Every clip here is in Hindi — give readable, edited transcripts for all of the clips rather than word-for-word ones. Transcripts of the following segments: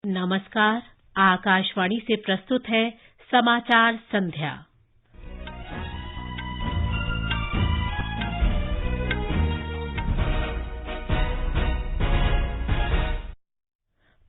नमस्कार। आकाशवाणी से प्रस्तुत है समाचार संध्या।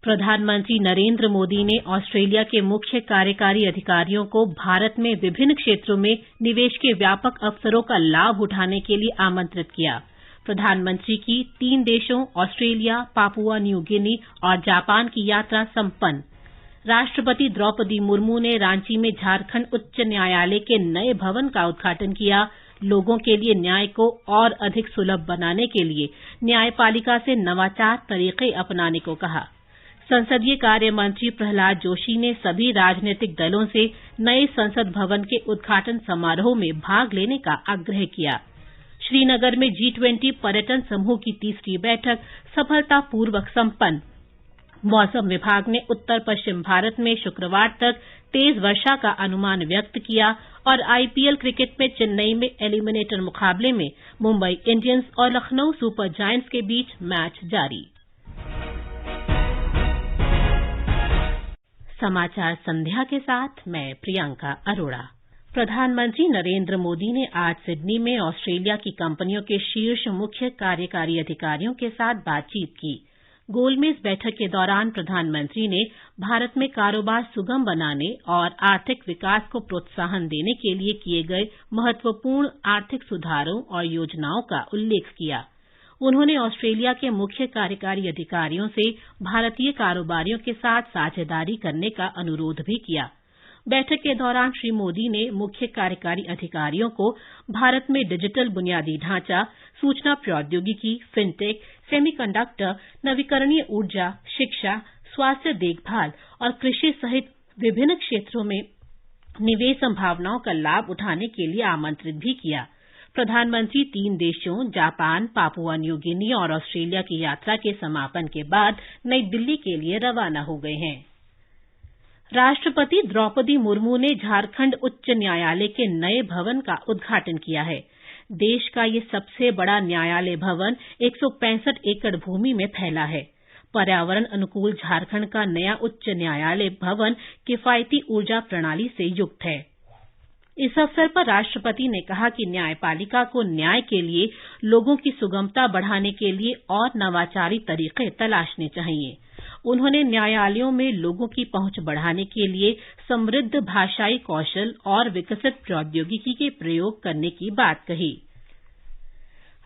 प्रधानमंत्री नरेंद्र मोदी ने ऑस्ट्रेलिया के मुख्य कार्यकारी अधिकारियों को भारत में विभिन्न क्षेत्रों में निवेश के व्यापक अवसरों का लाभ उठाने के लिए आमंत्रित किया। प्रधानमंत्री की 3 देशों ऑस्ट्रेलिया, पापुआ न्यू गिनी और जापान की यात्रा संपन्न। राष्ट्रपति द्रौपदी मुर्मू ने रांची में झारखंड उच्च न्यायालय के नए भवन का उद्घाटन किया। लोगों के लिए न्याय को और अधिक सुलभ बनाने के लिए न्यायपालिका से नवाचार तरीके अपनाने को कहा। संसदीय कार्य मंत्री प्रहलाद जोशी ने सभी राजनीतिक दलों से नए संसद भवन के उद्घाटन समारोह में भाग लेने का आग्रह किया। श्रीनगर में G20 पर्यटन समूह की तीसरी बैठक सफलतापूर्वक संपन्न। मौसम विभाग ने उत्तर पश्चिम भारत में शुक्रवार तक तेज वर्षा का अनुमान व्यक्त किया और IPL क्रिकेट में चेन्नई में एलिमिनेटर मुकाबले में मुंबई इंडियंस और लखनऊ सुपर जायंट्स के बीच मैच जारी। समाचार संध्या के साथ मैं प्रियंका अरोड़ा। प्रधानमंत्री नरेंद्र मोदी ने आज सिडनी में ऑस्ट्रेलिया की कंपनियों के शीर्ष मुख्य कार्यकारी अधिकारियों के साथ बातचीत की। गोलमेज बैठक के दौरान प्रधानमंत्री ने भारत में कारोबार सुगम बनाने और आर्थिक विकास को प्रोत्साहन देने के लिए किए गए महत्वपूर्ण आर्थिक सुधारों और योजनाओं का उल्लेख किया। उन्होंने ऑस्ट्रेलिया के मुख्य कार्यकारी अधिकारियों से भारतीय कारोबारियों के साथ साझेदारी करने का अनुरोध भी किया। बैठक के दौरान श्री मोदी ने मुख्य कार्यकारी अधिकारियों को भारत में डिजिटल बुनियादी ढांचा, सूचना प्रौद्योगिकी, फिनटेक, सेमीकंडक्टर, नवीकरणीय ऊर्जा, शिक्षा, स्वास्थ्य देखभाल और कृषि सहित विभिन्न क्षेत्रों में निवेश संभावनाओं का लाभ उठाने के लिए आमंत्रित भी किया। प्रधानमंत्री 3 देशों जापान, पापुआ न्यू गिनी और ऑस्ट्रेलिया की यात्रा के समापन के बाद नई दिल्ली के लिए रवाना हो गए हैं। राष्ट्रपति द्रौपदी मुर्मू ने झारखंड उच्च न्यायालय के नए भवन का उद्घाटन किया है। देश का ये सबसे बड़ा न्यायालय भवन 165 एकड़ भूमि में फैला है। पर्यावरण अनुकूल झारखंड का नया उच्च न्यायालय भवन किफायती ऊर्जा प्रणाली से युक्त है। इस अवसर पर राष्ट्रपति ने कहा कि न्यायपालिका को न्याय के लिए लोगों की सुगमता बढ़ाने के लिए और नवाचारी तरीके तलाशने चाहिए। उन्होंने न्यायालयों में लोगों की पहुंच बढ़ाने के लिए समृद्ध भाषाई कौशल और विकसित प्रौद्योगिकी के प्रयोग करने की बात कही।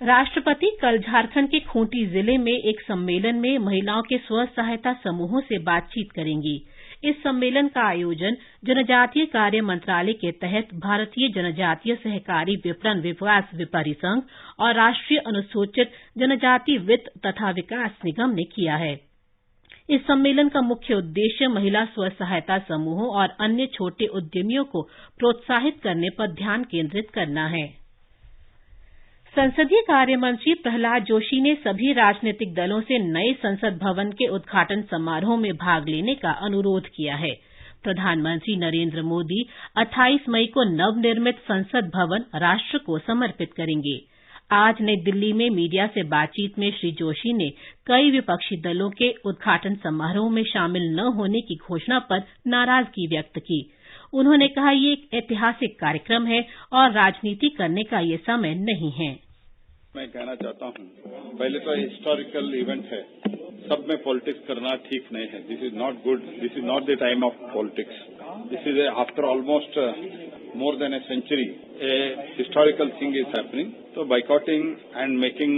राष्ट्रपति कल झारखंड के खूंटी जिले में एक सम्मेलन में महिलाओं के स्व सहायता समूहों से बातचीत करेंगी। इस सम्मेलन का आयोजन जनजातीय कार्य मंत्रालय के तहत भारतीय जनजातीय सहकारी विपणन विकास परिसंघ और राष्ट्रीय अनुसूचित जनजाति वित्त तथा विकास निगम ने किया है। इस सम्मेलन का मुख्य उद्देश्य महिला स्व सहायता समूहों और अन्य छोटे उद्यमियों को प्रोत्साहित करने पर ध्यान केंद्रित करना है। संसदीय कार्य मंत्री प्रहलाद जोशी ने सभी राजनीतिक दलों से नए संसद भवन के उद्घाटन समारोह में भाग लेने का अनुरोध किया है। प्रधानमंत्री नरेंद्र मोदी 28 मई को नवनिर्मित संसद भवन राष्ट्र को समर्पित करेंगे। आज नई दिल्ली में मीडिया से बातचीत में श्री जोशी ने कई विपक्षी दलों के उद्घाटन समारोह में शामिल न होने की घोषणा पर नाराजगी व्यक्त की। उन्होंने कहा ये एक ऐतिहासिक कार्यक्रम है और राजनीति करने का ये समय नहीं है। मैं कहना चाहता हूं, पहले तो हिस्टोरिकल इवेंट है, सब में पॉलिटिक्स करना ठीक नहीं है। This is not good, this is not the time of politics. This is after almost more than a century, a historical thing is happening. So boycotting and making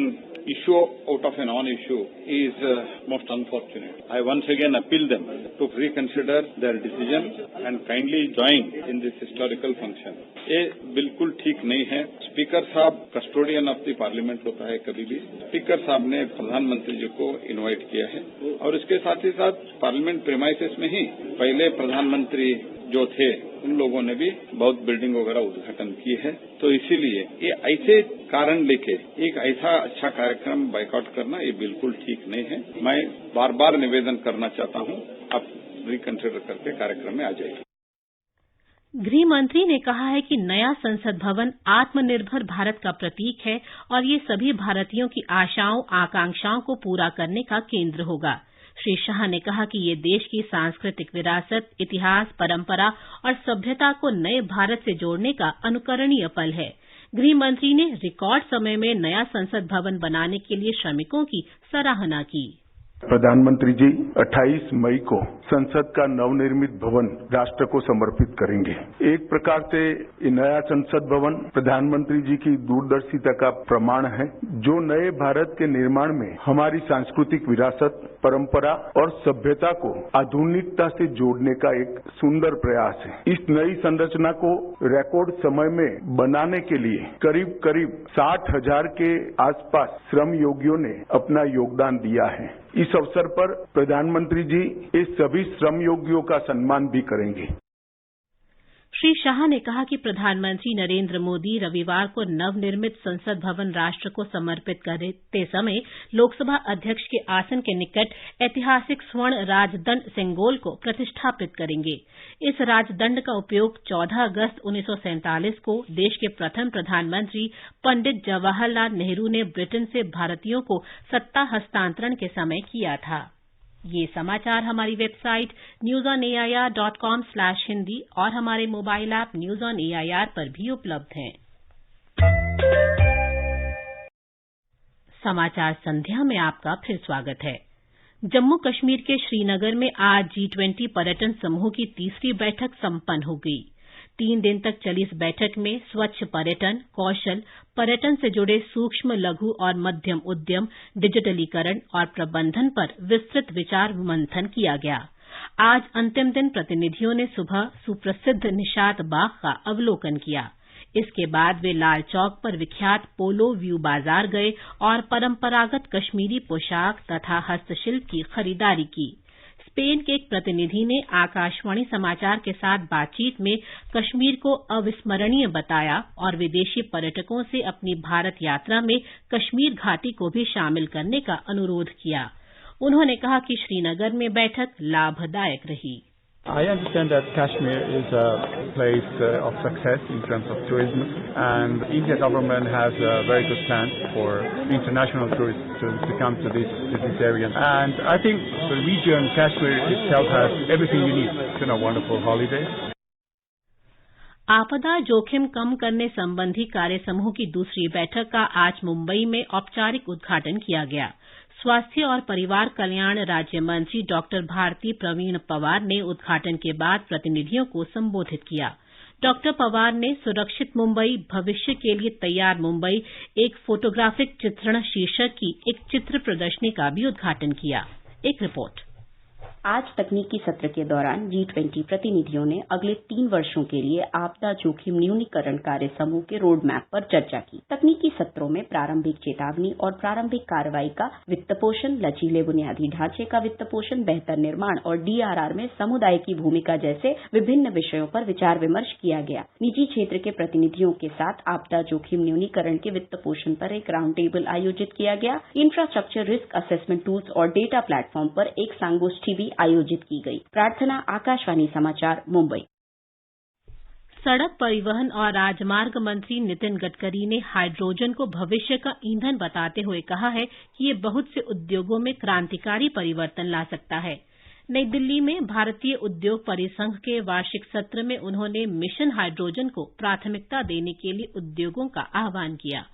issue out of a non-issue is most unfortunate. I once again appeal them to reconsider their decision and kindly join in this historical function. ये बिल्कुल ठीक नहीं है। स्पीकर साहब कस्टोडियन ऑफ द पार्लियामेंट होता है कभी भी। स्पीकर साहब ने प्रधानमंत्री जी को इनवाइट किया है और इसके साथ ही साथ पार्लियामेंट प्रेमाइसेस में ही पहले प्रधानमंत्री जो थे उन लोगों ने भी बहुत बिल्डिंग वगैरह उद्घाटन किए हैं। तो इसीलिए ये ऐसे कारण लेके एक ऐसा अच्छा कार्यक्रम बायकॉट करना ये बिल्कुल ठीक नहीं है। मैं बार बार निवेदन करना चाहता हूं, आप रिकंसिडर करके कार्यक्रम में आ जाइए। गृह मंत्री ने कहा है कि नया संसद भवन आत्मनिर्भर भारत का प्रतीक है और ये सभी भारतीयों की आशाओं आकांक्षाओं को पूरा करने का केंद्र होगा। श्री शाह ने कहा कि ये देश की सांस्कृतिक विरासत, इतिहास, परंपरा और सभ्यता को नए भारत से जोड़ने का अनुकरणीय पल है। गृह मंत्री ने रिकॉर्ड समय में नया संसद भवन बनाने के लिए श्रमिकों की सराहना की। प्रधानमंत्री जी 28 मई को संसद का नवनिर्मित भवन राष्ट्र को समर्पित करेंगे। एक प्रकार से ये नया संसद भवन प्रधानमंत्री जी की दूरदर्शिता का प्रमाण है, जो नए भारत के निर्माण में हमारी सांस्कृतिक विरासत, परंपरा और सभ्यता को आधुनिकता से जोड़ने का एक सुंदर प्रयास है। इस नई संरचना को रिकॉर्ड समय में बनाने के लिए करीब 60,000 के आसपास श्रम योगियों ने अपना योगदान दिया है। इस अवसर पर प्रधानमंत्री जी इस सभी श्रम योगियों का सम्मान भी करेंगे। श्री शाह ने कहा कि प्रधानमंत्री नरेंद्र मोदी रविवार को नवनिर्मित संसद भवन राष्ट्र को समर्पित करते समय लोकसभा अध्यक्ष के आसन के निकट ऐतिहासिक स्वर्ण राजदंड सेंगोल को प्रतिष्ठापित करेंगे। इस राजदंड का उपयोग 14 अगस्त 1947 को देश के प्रथम प्रधानमंत्री पंडित जवाहरलाल नेहरू ने ब्रिटेन से भारतीयों को सत्ता हस्तांतरण के समय किया था। ये समाचार हमारी वेबसाइट newsonair.com/hindi और हमारे mobile app news on AIR पर भी उपलब्ध हैं। समाचार संध्या में आपका फिर स्वागत है। जम्मू कश्मीर के श्रीनगर में आज G20 पर्यटन समूह की तीसरी बैठक संपन्न हो गई। 3 दिन तक चली इस बैठक में स्वच्छ पर्यटन, कौशल, पर्यटन से जुड़े सूक्ष्म, लघु और मध्यम उद्यम, डिजिटलीकरण और प्रबंधन पर विस्तृत विचार मंथन किया गया। आज अंतिम दिन प्रतिनिधियों ने सुबह सुप्रसिद्ध निशात बाग का अवलोकन किया। इसके बाद वे लाल चौक पर विख्यात पोलो व्यू बाजार गए और परंपरागत कश्मीरी पोशाक तथा हस्तशिल्प की खरीदारी की। स्पेन के एक प्रतिनिधि ने आकाशवाणी समाचार के साथ बातचीत में कश्मीर को अविस्मरणीय बताया और विदेशी पर्यटकों से अपनी भारत यात्रा में कश्मीर घाटी को भी शामिल करने का अनुरोध किया। उन्होंने कहा कि श्रीनगर में बैठक लाभदायक रही। I understand that Kashmir is a place of success in terms of tourism, and the India government has a very good plan for international tourists to come to this area. And I think the region, Kashmir itself, has everything you need. It's been a wonderful holiday. आपदा जोखिम कम करने संबंधी कार्य समूह की दूसरी बैठक का आज मुंबई में औपचारिक उद्घाटन किया गया। स्वास्थ्य और परिवार कल्याण राज्य मंत्री डॉक्टर भारती प्रवीण पवार ने उद्घाटन के बाद प्रतिनिधियों को संबोधित किया। डॉक्टर पवार ने सुरक्षित मुंबई, भविष्य के लिए तैयार मुंबई, एक फोटोग्राफिक चित्रण शीर्षक की एक चित्र प्रदर्शनी का भी उद्घाटन किया। एक रिपोर्ट। आज तकनीकी सत्र के दौरान G20 प्रतिनिधियों ने अगले 3 वर्षों के लिए आपदा जोखिम न्यूनीकरण कार्य समूह के रोड मैप पर चर्चा की। तकनीकी सत्रों में प्रारंभिक चेतावनी और प्रारंभिक कार्रवाई का वित्तपोषण, लचीले बुनियादी ढांचे का वित्तपोषण, बेहतर निर्माण और DRR में समुदाय की भूमिका जैसे विभिन्न विषयों पर विचार विमर्श किया गया। निजी क्षेत्र के प्रतिनिधियों के साथ आपदा जोखिम न्यूनीकरण के वित्तपोषण पर एक राउंड टेबल आयोजित किया गया। इंफ्रास्ट्रक्चर रिस्क असेसमेंट टूल्स और डेटा प्लेटफॉर्म पर एक संगोष्ठी भी आयोजित की गई। प्रार्थना, आकाशवाणी समाचार, मुंबई। सड़क परिवहन और राजमार्ग मंत्री नितिन गडकरी ने हाइड्रोजन को भविष्य का ईंधन बताते हुए कहा है कि ये बहुत से उद्योगों में क्रांतिकारी परिवर्तन ला सकता है। नई दिल्ली में भारतीय उद्योग परिसंघ के वार्षिक सत्र में उन्होंने मिशन हाइड्रोजन को प्राथमिकता देने के लिए उद्योगों का आह्वान किया।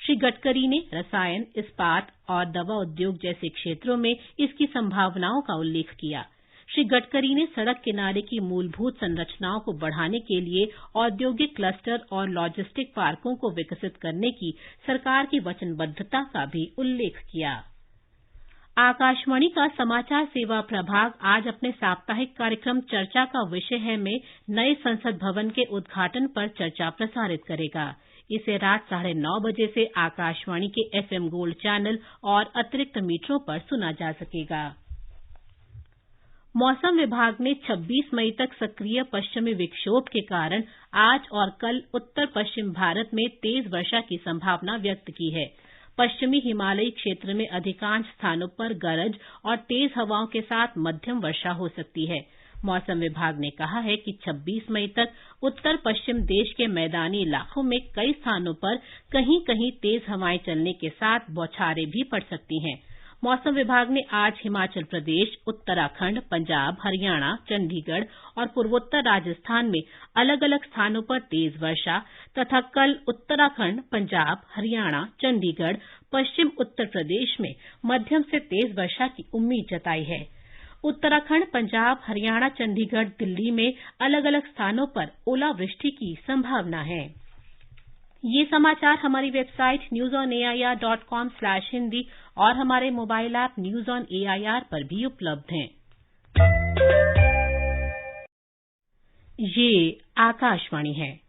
श्री गडकरी ने रसायन, इस्पात और दवा उद्योग जैसे क्षेत्रों में इसकी संभावनाओं का उल्लेख किया। श्री गडकरी ने सड़क किनारे की मूलभूत संरचनाओं को बढ़ाने के लिए औद्योगिक क्लस्टर और लॉजिस्टिक पार्कों को विकसित करने की सरकार की वचनबद्धता का भी उल्लेख किया। आकाशवाणी का समाचार सेवा प्रभाग आज अपने साप्ताहिक कार्यक्रम चर्चा का विषय है में नए संसद भवन के उद्घाटन पर चर्चा प्रसारित करेगा। इसे रात 9:30 बजे से आकाशवाणी के FM गोल्ड चैनल और अतिरिक्त मीटरों पर सुना जा सकेगा। मौसम विभाग ने 26 मई तक सक्रिय पश्चिमी विक्षोभ के कारण आज और कल उत्तर पश्चिम भारत में तेज वर्षा की संभावना व्यक्त की है। पश्चिमी हिमालयी क्षेत्र में अधिकांश स्थानों पर गरज और तेज हवाओं के साथ मध्यम वर्षा हो सकती है। मौसम विभाग ने कहा है कि 26 मई तक उत्तर पश्चिम देश के मैदानी इलाकों में कई स्थानों पर कहीं-कहीं तेज हवाएं चलने के साथ बौछारें भी पड़ सकती हैं। मौसम विभाग ने आज हिमाचल प्रदेश, उत्तराखंड, पंजाब, हरियाणा, चंडीगढ़ और पूर्वोत्तर राजस्थान में अलग अलग स्थानों पर तेज वर्षा तथा कल उत्तराखंड, पंजाब, हरियाणा, चंडीगढ़, पश्चिम उत्तर प्रदेश में मध्यम से तेज वर्षा की उम्मीद जताई है। उत्तराखंड, पंजाब, हरियाणा, चंडीगढ़, दिल्ली में अलग अलग स्थानों पर ओलावृष्टि की संभावना है। ये समाचार हमारी वेबसाइट newsonair.com/hindi और हमारे mobile app news on AIR पर भी उपलब्ध हैं। ये आकाशवाणी है।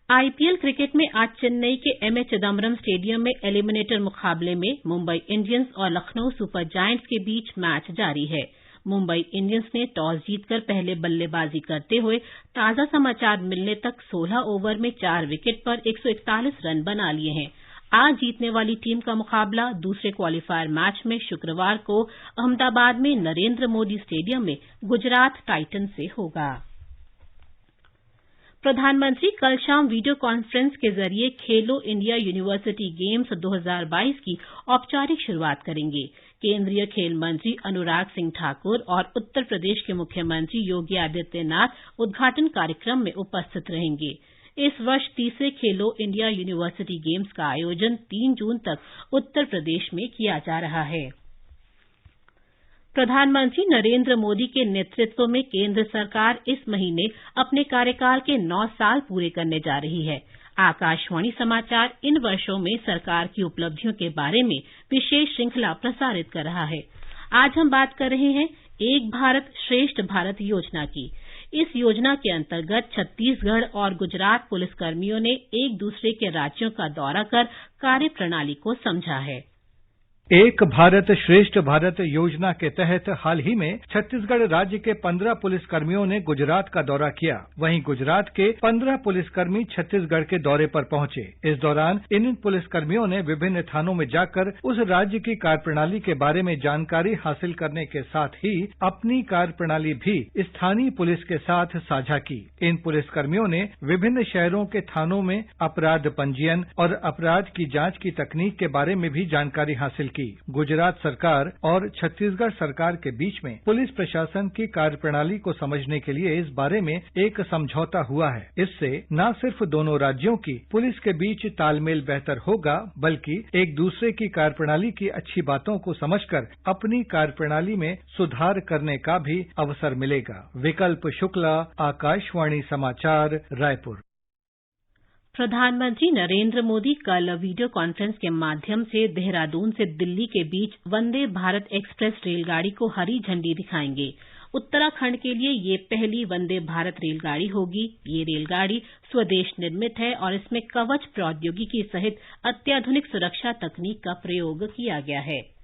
आईपीएल क्रिकेट में आज चेन्नई के एमए चिदम्बरम स्टेडियम में एलिमिनेटर मुकाबले में मुंबई इंडियंस और लखनऊ सुपर जायंट्स के बीच मैच जारी है। मुंबई इंडियंस ने टॉस जीतकर पहले बल्लेबाजी करते हुए ताजा समाचार मिलने तक 16 ओवर में 4 विकेट पर 141 रन बना लिए हैं। आज जीतने वाली टीम का मुकाबला दूसरे क्वालीफायर मैच में शुक्रवार को अहमदाबाद में नरेंद्र मोदी स्टेडियम में गुजरात टाइटंस से होगा। प्रधानमंत्री कल शाम वीडियो कॉन्फ्रेंस के जरिए खेलो इंडिया यूनिवर्सिटी गेम्स 2022 की औपचारिक शुरुआत करेंगे। केंद्रीय खेल मंत्री अनुराग सिंह ठाकुर और उत्तर प्रदेश के मुख्यमंत्री योगी आदित्यनाथ उद्घाटन कार्यक्रम में उपस्थित रहेंगे। इस वर्ष तीसरे खेलो इंडिया यूनिवर्सिटी गेम्स का आयोजन 3 जून तक उत्तर प्रदेश में किया जा रहा है। प्रधानमंत्री नरेंद्र मोदी के नेतृत्व में केंद्र सरकार इस महीने अपने कार्यकाल के 9 साल पूरे करने जा रही है। आकाशवाणी समाचार इन वर्षों में सरकार की उपलब्धियों के बारे में विशेष श्रृंखला प्रसारित कर रहा है। आज हम बात कर रहे हैं एक भारत श्रेष्ठ भारत योजना की। इस योजना के अंतर्गत छत्तीसगढ़ और गुजरात पुलिसकर्मियों ने एक दूसरे के राज्यों का दौरा कर कार्यप्रणाली को समझा है। एक भारत श्रेष्ठ भारत योजना के तहत हाल ही में छत्तीसगढ़ राज्य के 15 पुलिसकर्मियों ने गुजरात का दौरा किया। वहीं गुजरात के 15 पुलिसकर्मी छत्तीसगढ़ के दौरे पर पहुंचे। इस दौरान इन पुलिसकर्मियों ने विभिन्न थानों में जाकर उस राज्य की कार्यप्रणाली के बारे में जानकारी हासिल करने के साथ ही अपनी कार्यप्रणाली भी स्थानीय पुलिस के साथ साझा की। इन पुलिसकर्मियों ने विभिन्न शहरों के थानों में अपराध पंजीयन और अपराध की जांच की तकनीक के बारे में भी जानकारी हासिल की। गुजरात सरकार और छत्तीसगढ़ सरकार के बीच में पुलिस प्रशासन की कार्यप्रणाली को समझने के लिए इस बारे में एक समझौता हुआ है। इससे न सिर्फ दोनों राज्यों की पुलिस के बीच तालमेल बेहतर होगा, बल्कि एक दूसरे की कार्यप्रणाली की अच्छी बातों को समझकर अपनी कार्यप्रणाली में सुधार करने का भी अवसर मिलेगा। विकल्प शुक्ला, आकाशवाणी समाचार, रायपुर। प्रधानमंत्री नरेंद्र मोदी कल वीडियो कॉन्फ्रेंस के माध्यम से देहरादून से दिल्ली के बीच वंदे भारत एक्सप्रेस रेलगाड़ी को हरी झंडी दिखाएंगे। उत्तराखंड के लिए ये पहली वंदे भारत रेलगाड़ी होगी। ये रेलगाड़ी स्वदेश निर्मित है और इसमें कवच प्रौद्योगिकी सहित अत्याधुनिक सुरक्षा तकनीक का प्रयोग किया गया है।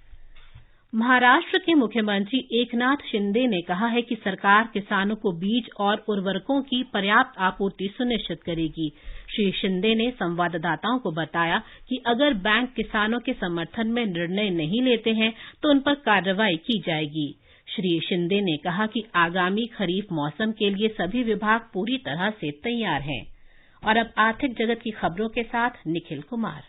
महाराष्ट्र के मुख्यमंत्री एकनाथ शिंदे ने कहा है कि सरकार किसानों को बीज और उर्वरकों की पर्याप्त आपूर्ति सुनिश्चित करेगी। श्री शिंदे ने संवाददाताओं को बताया कि अगर बैंक किसानों के समर्थन में निर्णय नहीं लेते हैं तो उन पर कार्रवाई की जाएगी। श्री शिंदे ने कहा कि आगामी खरीफ मौसम के लिए सभी विभाग पूरी तरह से तैयार हैं। और अब आर्थिक जगत की खबरों के साथ निखिल कुमार।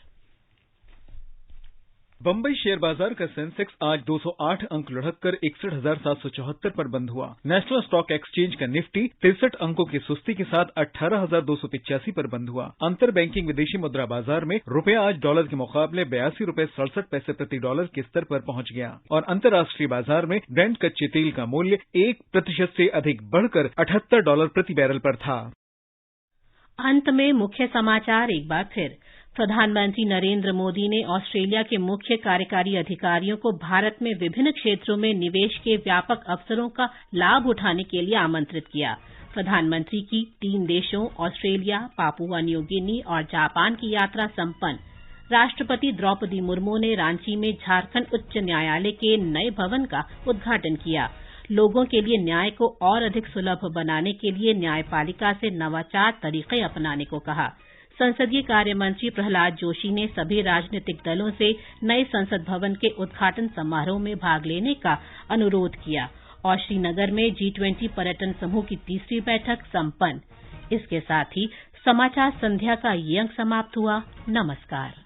बंबई शेयर बाजार का सेंसेक्स आज 208 अंक लुढ़ककर 61,774 पर बंद हुआ। नेशनल स्टॉक एक्सचेंज का निफ्टी 63 अंकों की सुस्ती के साथ 18,285 पर बंद हुआ। अंतर बैंकिंग विदेशी मुद्रा बाजार में रुपया आज डॉलर के मुकाबले 82 रुपये 67 पैसे प्रति डॉलर के स्तर पर पहुंच गया और अंतर्राष्ट्रीय बाजार में ब्रेंट कच्चे तेल का मूल्य 1% से अधिक बढ़कर $78 प्रति बैरल पर था। अंत में मुख्य समाचार एक बार फिर। प्रधानमंत्री नरेंद्र मोदी ने ऑस्ट्रेलिया के मुख्य कार्यकारी अधिकारियों को भारत में विभिन्न क्षेत्रों में निवेश के व्यापक अवसरों का लाभ उठाने के लिए आमंत्रित किया। प्रधानमंत्री की 3 देशों ऑस्ट्रेलिया, पापुआ न्यू गिनी और जापान की यात्रा संपन्न। राष्ट्रपति द्रौपदी मुर्मू ने रांची में झारखंड उच्च न्यायालय के नए भवन का उद्घाटन किया। लोगों के लिए न्याय को और अधिक सुलभ बनाने के लिए न्यायपालिका से नवाचार तरीके अपनाने को कहा। संसदीय कार्य मंत्री प्रहलाद जोशी ने सभी राजनीतिक दलों से नए संसद भवन के उद्घाटन समारोह में भाग लेने का अनुरोध किया और श्रीनगर में G20 पर्यटन समूह की तीसरी बैठक संपन्न। इसके साथ ही समाचार संध्या का ये अंक समाप्त हुआ। नमस्कार।